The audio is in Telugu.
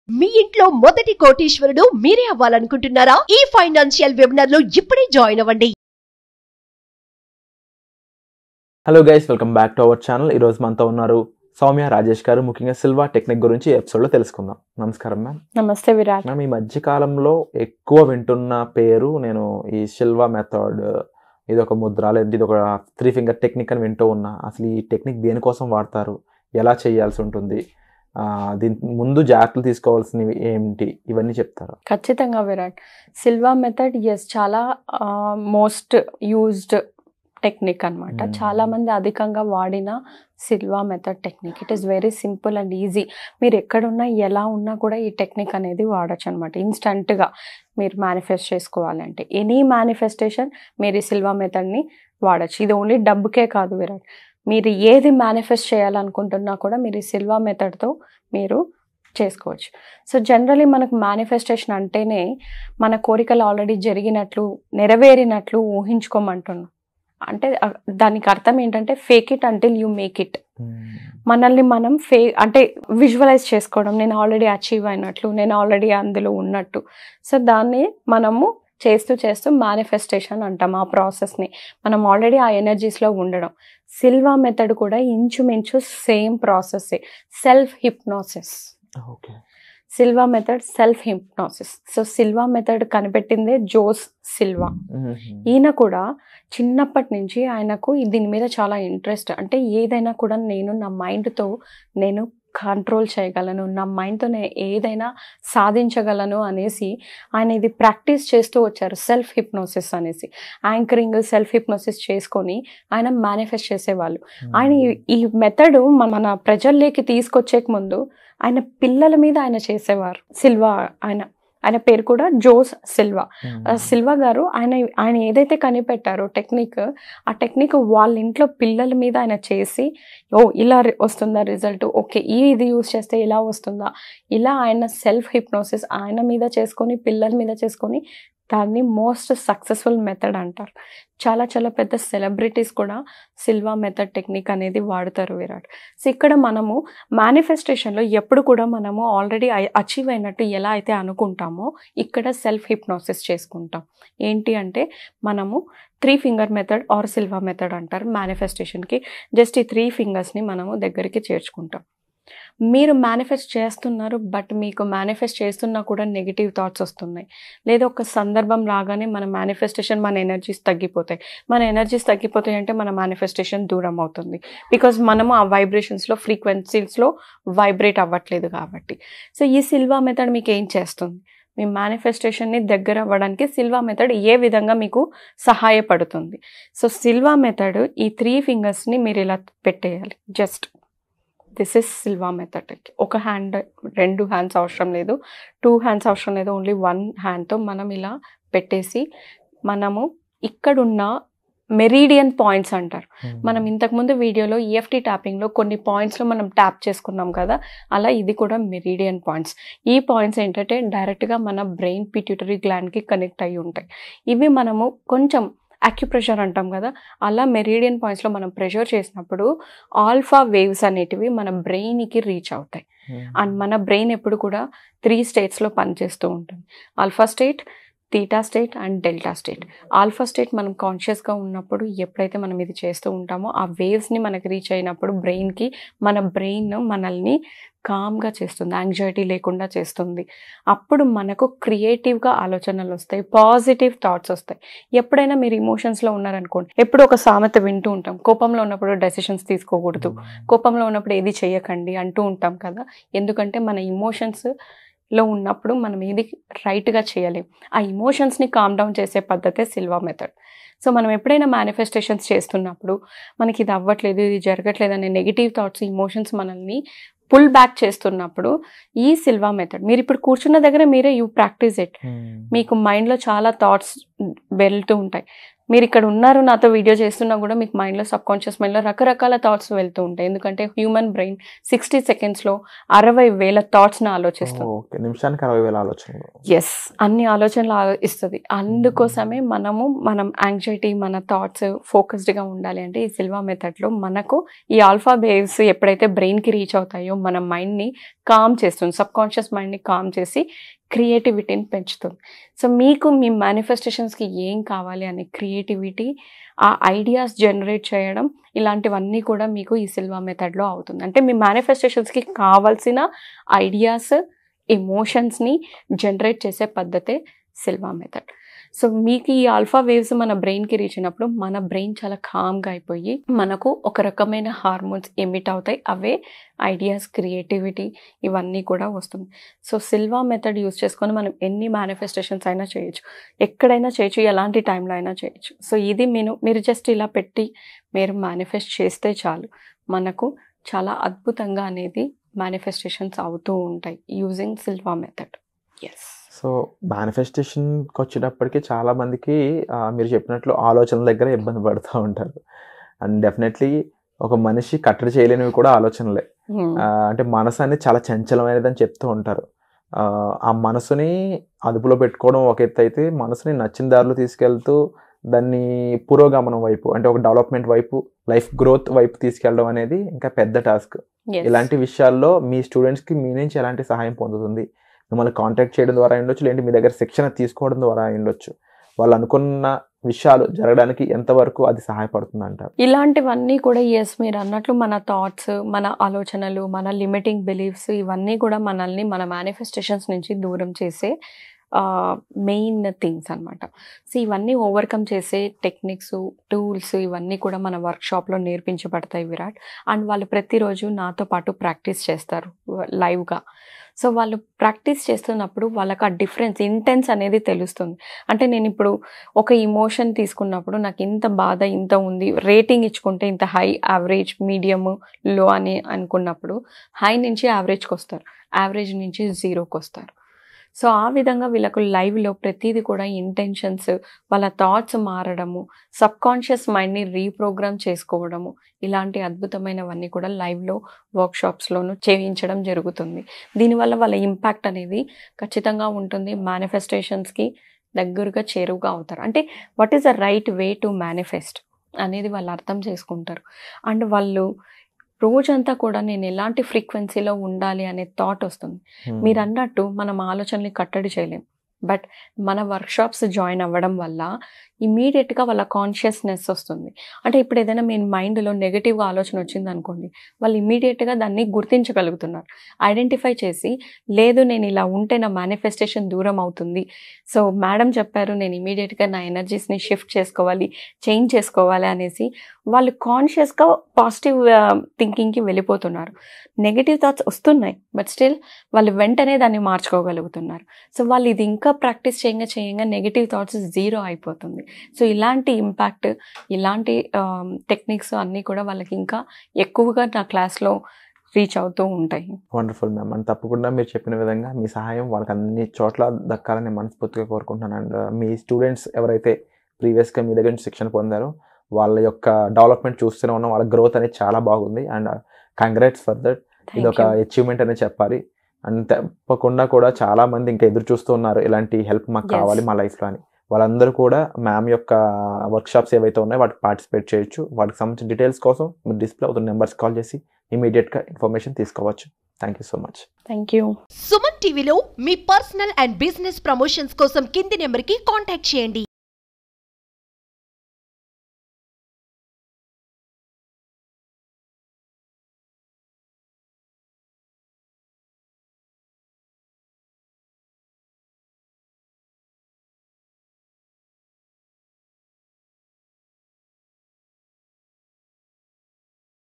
మీ ఇంట్లో మొదటి కోటీశ్వరుడు మీరే అవ్వాలనుకుంటున్నారా? ఈ ఫైనాన్షియల్ వెబినార్ లో ఇప్పుడే జాయిన్ అవ్వండి. Hello guys, welcome back to our channel. ఈరోజు మనతో ఉన్నారు సౌమ్య రాజేష్ గారు. ముఖ్యంగా సిల్వా టెక్నిక్ గురించి ఎపిసోడ్లో తెలుసుకుందాం. నమస్కారం మ్యామ్. నమస్తే విరాట్ మ్యామ్, ఈ మధ్యకాలంలో ఎక్కువ వింటున్న పేరు నేను ఈ సిల్వా మెథడ్, ఇది ఒక ముద్ర, లేదా ఇది ఒక 3 ఫింగర్ టెక్నిక్ అని వింటూ ఉన్నా. అసలు ఈ టెక్నిక్ దేనికోసం వాడతారు, ఎలా చేయాల్సి ఉంటుంది, దీని ముందు జాగ్రత్తలు తీసుకోవాల్సినవి ఏంటి, ఇవన్నీ చెప్తారు? ఖచ్చితంగా విరాట్. సిల్వా మెథడ్ చాలా మోస్ట్ యూజ్డ్ టెక్నిక్ అనమాట. చాలా మంది అధికంగా వాడిన Silva method technique. It is very simple and easy. మీరు ఎక్కడున్నా ఎలా ఉన్నా కూడా ఈ టెక్నిక్ అనేది వాడచ్చు అనమాట. ఇన్స్టంట్గా మీరు మేనిఫెస్ట్ చేసుకోవాలంటే ఎనీ మేనిఫెస్టేషన్ మీరు ఈ సిల్వా మెథడ్ని వాడచ్చు. ఇది ఓన్లీ డబ్బుకే కాదు విరాట్. మీరు ఏది మేనిఫెస్ట్ చేయాలనుకుంటున్నా కూడా మీరు ఈ సిల్వా మెథడ్తో మీరు చేసుకోవచ్చు. సో జనరలీ మనకు మేనిఫెస్టేషన్ అంటేనే మన కోరికలు ఆల్రెడీ జరిగినట్లు, నెరవేరినట్లు ఊహించుకోమంటున్నాం. అంటే దానికి అర్థం ఏంటంటే fake it until you make it. మనల్ని మనం అంటే విజువలైజ్ చేసుకోవడం, నేను ఆల్రెడీ అచీవ్ అయినట్లు, నేను ఆల్రెడీ అందులో ఉన్నట్టు. సో దాన్ని మనము చేస్తూ చేస్తూ మేనిఫెస్టేషన్ అంటాం. ఆ ప్రాసెస్ని మనం ఆల్రెడీ ఆ ఎనర్జీస్లో ఉండడం. సిల్వా మెథడ్ కూడా ఇంచుమించు సేమ్ ప్రాసెస్సే, self hypnosis. Silva method self hypnosis. So Silva method కనిపెట్టిందే జోస్ సిల్వా. ఈయన కూడా చిన్నప్పటి నుంచి ఆయనకు దీని మీద చాలా ఇంట్రెస్ట్. అంటే ఏదైనా కూడా నేను నా మైండ్తో నేను కంట్రోల్ చేయగలను, నా మైండ్తో నేను ఏదైనా సాధించగలను అనేసి ఆయన ఇది ప్రాక్టీస్ చేస్తూ వచ్చారు. సెల్ఫ్ హిప్నోసిస్ అనేసి యాంకరింగ్, సెల్ఫ్ హిప్నోసిస్ చేసుకొని ఆయన మేనిఫెస్ట్ చేసేవాళ్ళు. ఆయన ఈ మెథడ్ మన ప్రజల్లోకి తీసుకొచ్చే ముందు ఆయన పిల్లల మీద ఆయన చేసేవారు. సిల్వా ఆయన పేరు కూడా జోస్ సిల్వా. సిల్వా గారు ఆయన ఏదైతే కనిపెట్టారో టెక్నిక్, ఆ టెక్నిక్ వాళ్ళ ఇంట్లో పిల్లల మీద ఆయన చేసి, ఇలా వస్తుందా రిజల్ట్, ఓకే ఇది యూజ్ చేస్తే ఇలా వస్తుందా, ఇలా ఆయన సెల్ఫ్ హిప్నోసిస్ ఆయన మీద చేసుకొని, పిల్లల మీద చేసుకొని, దాన్ని మోస్ట్ సక్సెస్ఫుల్ మెథడ్ అంటారు. చాలా చాలా పెద్ద సెలబ్రిటీస్ కూడా సిల్వా మెథడ్ టెక్నిక్ అనేది వాడతారు విరాట్. సో ఇక్కడ మనము మేనిఫెస్టేషన్లో ఎప్పుడు కూడా మనము ఆల్రెడీ అచీవ్ అయినట్టు ఎలా అయితే అనుకుంటామో ఇక్కడ సెల్ఫ్ హిప్నోసిస్ చేసుకుంటాం. ఏంటి అంటే మనము 3 finger method or Silva method అంటారు మేనిఫెస్టేషన్కి. జస్ట్ ఈ 3 ఫింగర్స్ని మనము దగ్గరికి చేర్చుకుంటాం. మీరు మేనిఫెస్ట్ చేస్తున్నారు, బట్ మీకు మేనిఫెస్ట్ చేస్తున్నా కూడా నెగిటివ్ థాట్స్ వస్తున్నాయి. లేదా ఒక సందర్భం రాగానే మన మేనిఫెస్టేషన్, మన ఎనర్జీస్ తగ్గిపోతాయి. మన ఎనర్జీస్ తగ్గిపోతాయి అంటే మన మేనిఫెస్టేషన్ దూరం అవుతుంది. బికాజ్ మనము ఆ వైబ్రేషన్స్లో, ఫ్రీక్వెన్సీస్లో వైబ్రేట్ అవ్వట్లేదు కాబట్టి. సో ఈ సిల్వా మెథడ్ మీకు ఏం చేస్తుంది, మీ మేనిఫెస్టేషన్ని దగ్గర అవ్వడానికి సిల్వా మెథడ్ ఏ విధంగా మీకు సహాయపడుతుంది. సో సిల్వా మెథడ్ ఈ 3 ఫింగర్స్ని మీరు ఇలా పెట్టేయాలి. Just this is Silva method. ఒక హ్యాండ్, 2 హ్యాండ్స్ అవసరం లేదు, 2 హ్యాండ్స్ అవసరం లేదు, ఓన్లీ 1 హ్యాండ్తో మనం ఇలా పెట్టేసి, మనము ఇక్కడున్న మెరీడియన్ పాయింట్స్ అంటారు. మనం ఇంతకుముందు వీడియోలో EFT ట్యాపింగ్లో కొన్ని పాయింట్స్లో మనం ట్యాప్ చేసుకున్నాం కదా, అలా ఇది కూడా మెరీడియన్ పాయింట్స్. ఈ పాయింట్స్ ఏంటంటే డైరెక్ట్గా మన బ్రెయిన్ పిట్యూటరీ గ్లాండ్కి కనెక్ట్ అయ్యి ఉంటాయి. ఇవి మనము కొంచెం అక్యుప్రెషర్ అంటాం కదా, అలా మెరీడియన్ పాయింట్స్లో మనం ప్రెషర్ చేసినప్పుడు ఆల్ఫా వేవ్స్ అనేటివి మన బ్రెయిన్కి రీచ్ అవుతాయి. అండ్ మన బ్రెయిన్ ఎప్పుడు కూడా 3 స్టేట్స్లో పనిచేస్తూ ఉంటుంది. Alpha state, theta state and delta state. Alpha state మనం కాన్షియస్గా ఉన్నప్పుడు ఎప్పుడైతే మనం ఇది చేస్తూ ఉంటామో ఆ వేవ్స్ని మనకి రీచ్ అయినప్పుడు బ్రెయిన్కి, మన బ్రెయిన్ మనల్ని కామ్గా చేస్తుంది, యాంగ్జైటీ లేకుండా చేస్తుంది. అప్పుడు మనకు క్రియేటివ్గా ఆలోచనలు వస్తాయి, పాజిటివ్ థాట్స్ వస్తాయి. ఎప్పుడైనా మీరు ఇమోషన్స్లో ఉన్నారనుకోండి, ఎప్పుడు ఒక సామెత వింటూ ఉంటాం, కోపంలో ఉన్నప్పుడు డెసిషన్స్ తీసుకోకూడదు, కోపంలో ఉన్నప్పుడు ఏది చేయకండి అంటూ ఉంటాం కదా. ఎందుకంటే మన ఇమోషన్స్లో ఉన్నప్పుడు మనం ఏది రైట్గా చేయలేం. ఆ ఇమోషన్స్ని కామ్ డౌన్ చేసే పద్ధతే సిల్వా మెథడ్. సో మనం ఎప్పుడైనా మేనిఫెస్టేషన్స్ చేస్తున్నప్పుడు మనకి ఇది అవ్వట్లేదు, ఇది జరగట్లేదు అనే నెగిటివ్ థాట్స్, ఇమోషన్స్ మనల్ని పుల్ బ్యాక్ చేస్తున్నప్పుడు ఈ సిల్వా మెథడ్, మీరు ఇప్పుడు కూర్చున్న దగ్గర మీరే యూ ప్రాక్టీస్ ఇట్. మీకు మైండ్లో చాలా థాట్స్ వెళ్తూ ఉంటాయి. మీరు ఇక్కడ ఉన్నారు నాతో వీడియో చేస్తున్నా కూడా మీకు మైండ్లో సబ్కాన్షియస్ మైండ్లో రకరకాల థాట్స్ వెళ్తూ ఉంటాయి. ఎందుకంటే హ్యూమన్ బ్రెయిన్ 60 సెకండ్స్లో 60,000 థాట్స్ని ఆలోచిస్తుంది. నిమిషానికి 60,000 ఆలోచనలు. ఎస్, అన్ని ఆలోచనలు ఇస్తుంది. అందుకోసమే మనం యాంగ్జైటీ, మన థాట్స్ ఫోకస్డ్గా ఉండాలి అంటే ఈ సిల్వా మెథడ్లో మనకు ఈ ఆల్ఫా వేవ్స్ ఎప్పుడైతే బ్రెయిన్కి రీచ్ అవుతాయో మన మైండ్ని కామ్ చేస్తుంది, సబ్కాన్షియస్ మైండ్ని కామ్ చేసి క్రియేటివిటీని పెంచుతుంది. సో మీకు మీ మేనిఫెస్టేషన్స్కి ఏం కావాలి అనే క్రియేటివిటీ, ఆ ఐడియాస్ జనరేట్ చేయడం, ఇలాంటివన్నీ కూడా మీకు ఈ సిల్వా మెథడ్లో అవుతుంది. అంటే మీ మేనిఫెస్టేషన్స్కి కావాల్సిన ఐడియాస్, ఎమోషన్స్ని జనరేట్ చేసే పద్ధతే సిల్వా మెథడ్. సో మీకు ఈ ఆల్ఫా వేవ్స్ మన బ్రెయిన్కి రీచ్ అయినప్పుడు మన బ్రెయిన్ చాలా కామ్గా అయిపోయి మనకు ఒక రకమైన హార్మోన్స్ ఎమిట్ అవుతాయి. అవే ఐడియాస్, క్రియేటివిటీ ఇవన్నీ కూడా వస్తుంది. సో సిల్వా మెథడ్ యూస్ చేసుకొని మనం ఎన్ని మేనిఫెస్టేషన్స్ అయినా చేయొచ్చు, ఎక్కడైనా చేయొచ్చు, ఎలాంటి టైంలో అయినా చేయొచ్చు. సో ఇది మీరు జస్ట్ ఇలా పెట్టి మీరు మేనిఫెస్ట్ చేస్తే చాలు, మనకు చాలా అద్భుతంగా అనేది మేనిఫెస్టేషన్స్ అవుతూ ఉంటాయి using Silva method. Yes. So మేనిఫెస్టేషన్కి వచ్చేటప్పటికి చాలామందికి మీరు చెప్పినట్లు ఆలోచనల దగ్గర ఇబ్బంది పడుతూ ఉంటారు. అండ్ డెఫినెట్లీ ఒక మనిషి కట్టడి చేయలేనివి కూడా ఆలోచనలే. అంటే మనసు అనేది చాలా చంచలమైనది అని చెప్తూ ఉంటారు. ఆ మనసుని అదుపులో పెట్టుకోవడం ఒక ఎత్తు అయితే, మనసుని నచ్చిన దారిలో తీసుకెళ్తూ దాన్ని పురోగమనం వైపు, అంటే ఒక డెవలప్మెంట్ వైపు, లైఫ్ గ్రోత్ వైపు తీసుకెళ్ళడం అనేది ఇంకా పెద్ద టాస్క్. ఇలాంటి విషయాల్లో మీ స్టూడెంట్స్కి మీ నుంచి ఎలాంటి సహాయం పొందుతుంది? మిమ్మల్ని కాంటాక్ట్ చేయడం ద్వారా ఉండొచ్చు, లేదంటే మీ దగ్గర శిక్షణ తీసుకోవడం ద్వారా ఉండొచ్చు. వాళ్ళు అనుకున్న విషయాలు జరగడానికి ఎంతవరకు అది సహాయపడుతుంది అంటారు? ఇలాంటివన్నీ కూడా ఎస్, మీరు అన్నట్లు మన థాట్స్, మన ఆలోచనలు, మన లిమిటింగ్ బిలీఫ్స్ ఇవన్నీ కూడా మనల్ని మన మేనిఫెస్టేషన్స్ నుంచి దూరం చేసే మెయిన్ థింగ్స్ అనమాట. సో ఇవన్నీ ఓవర్కమ్ చేసే టెక్నిక్స్, టూల్స్ ఇవన్నీ కూడా మన వర్క్షాప్లో నేర్పించబడతాయి విరాట్. అండ్ వాళ్ళు ప్రతిరోజు నాతో పాటు ప్రాక్టీస్ చేస్తారు లైవ్గా. సో వాళ్ళు ప్రాక్టీస్ చేస్తున్నప్పుడు వాళ్ళకి ఆ డిఫరెన్స్, ఇంటెన్స్ అనేది తెలుస్తుంది. అంటే నేను ఇప్పుడు ఒక ఇమోషన్ తీసుకున్నప్పుడు నాకు ఇంత బాధ ఇంత ఉంది, రేటింగ్ ఇచ్చుకుంటే ఇంత హై, యావరేజ్, మీడియము, లో అని అనుకున్నప్పుడు హై నుంచి యావరేజ్కి వస్తారు, యావరేజ్ నుంచి 0కి వస్తారు. సో ఆ విధంగా వీళ్ళకు లైవ్లో ప్రతిదీ కూడా ఇంటెన్షన్స్, వాళ్ళ థాట్స్ మారడము, సబ్కాన్షియస్ మైండ్ని రీప్రోగ్రామ్ చేసుకోవడము, ఇలాంటి అద్భుతమైనవన్నీ కూడా లైవ్లో వర్క్షాప్స్లోనూ చేయించడం జరుగుతుంది. దీనివల్ల వాళ్ళ ఇంపాక్ట్ అనేది ఖచ్చితంగా ఉంటుంది. మేనిఫెస్టేషన్స్కి దగ్గరగా చేరువుగా అవుతారు. అంటే what is the right way to manifest అనేది వాళ్ళు అర్థం చేసుకుంటారు. అండ్ వాళ్ళు రోజంతా కూడా నేను ఎలాంటి ఫ్రీక్వెన్సీలో ఉండాలి అనే థాట్ వస్తుంది. మీరు అన్నట్టు మనం ఆలోచనల్ని కట్టడి చేయలేం, బట్ మన వర్క్షాప్స్ జాయిన్ అవ్వడం వల్ల ఇమీడియట్గా వాళ్ళ కాన్షియస్నెస్ వస్తుంది. అంటే ఇప్పుడు ఏదైనా మీ మైండ్లో నెగిటివ్ ఆలోచన వచ్చింది అనుకోండి, వాళ్ళు ఇమీడియట్గా దాన్ని గుర్తించగలుగుతున్నారు, ఐడెంటిఫై చేసి లేదు నేను ఇలా ఉంటే నా మేనిఫెస్టేషన్ దూరం అవుతుంది, సో మేడం చెప్పారు నేను ఇమీడియట్గా నా ఎనర్జీస్ని షిఫ్ట్ చేసుకోవాలి, చేంజ్ చేసుకోవాలి అనేసి వాళ్ళు కాన్షియస్గా పాజిటివ్ థింకింగ్కి వెళ్ళిపోతున్నారు. నెగిటివ్ థాట్స్ వస్తున్నాయి, బట్ స్టిల్ వాళ్ళు వెంటనే దాన్ని మార్చుకోగలుగుతున్నారు. సో వాళ్ళు ఇది ఇంకా ప్రాక్టీస్ చేయంగా నెగిటివ్ థాట్స్ 0 అయిపోతుంది. సో ఇలాంటి ఇంపాక్ట్, ఇలాంటి టెక్నిక్స్ అన్నీ కూడా వాళ్ళకి ఇంకా ఎక్కువగా నా క్లాస్లో రీచ్ అవుతూ ఉంటాయి. Wonderful ma'am. అండ్ తప్పకుండా మీరు చెప్పిన విధంగా మీ సహాయం వాళ్ళకి అన్ని చోట్ల దక్కాలని మనస్ఫూర్తిగా కోరుకుంటున్నాను. అండ్ మీ స్టూడెంట్స్ ఎవరైతే ప్రీవియస్గా మీ దగ్గర నుంచి శిక్షణ పొందారో వాళ్ళ యొక్క డెవలప్మెంట్ చూస్తూనే ఉన్నాం, వాళ్ళ గ్రోత్ అనేది చాలా బాగుంది. And congrats for that. ఇది ఒక అచీవ్మెంట్ అనేది చెప్పాలి. అండ్ తప్పకుండా కూడా చాలామంది ఇంకా ఎదురు చూస్తూ ఉన్నారు ఇలాంటి హెల్ప్ మాకు కావాలి మా లైఫ్లో అని. వాళ్ళందరూ కూడా మ్యామ్ యొక్క వర్క్షాప్స్ ఏవైతే ఉన్నాయో వాటికి పార్టిసిపేట్ చేయొచ్చు. వాటికి సంబంధించిన డీటెయిల్స్ కోసం మీరు డిస్ప్లే అవుతున్న నెంబర్స్ కాల్ చేసి ఇమీడియట్గా ఇన్ఫర్మేషన్ తీసుకోవచ్చు. Thank you so much. Thank you. Suman టీవీలో మీ పర్సనల్ అండ్ బిజినెస్ ప్రమోషన్స్ కోసం కింది నెంబర్కి కాంటాక్ట్ చేయండి.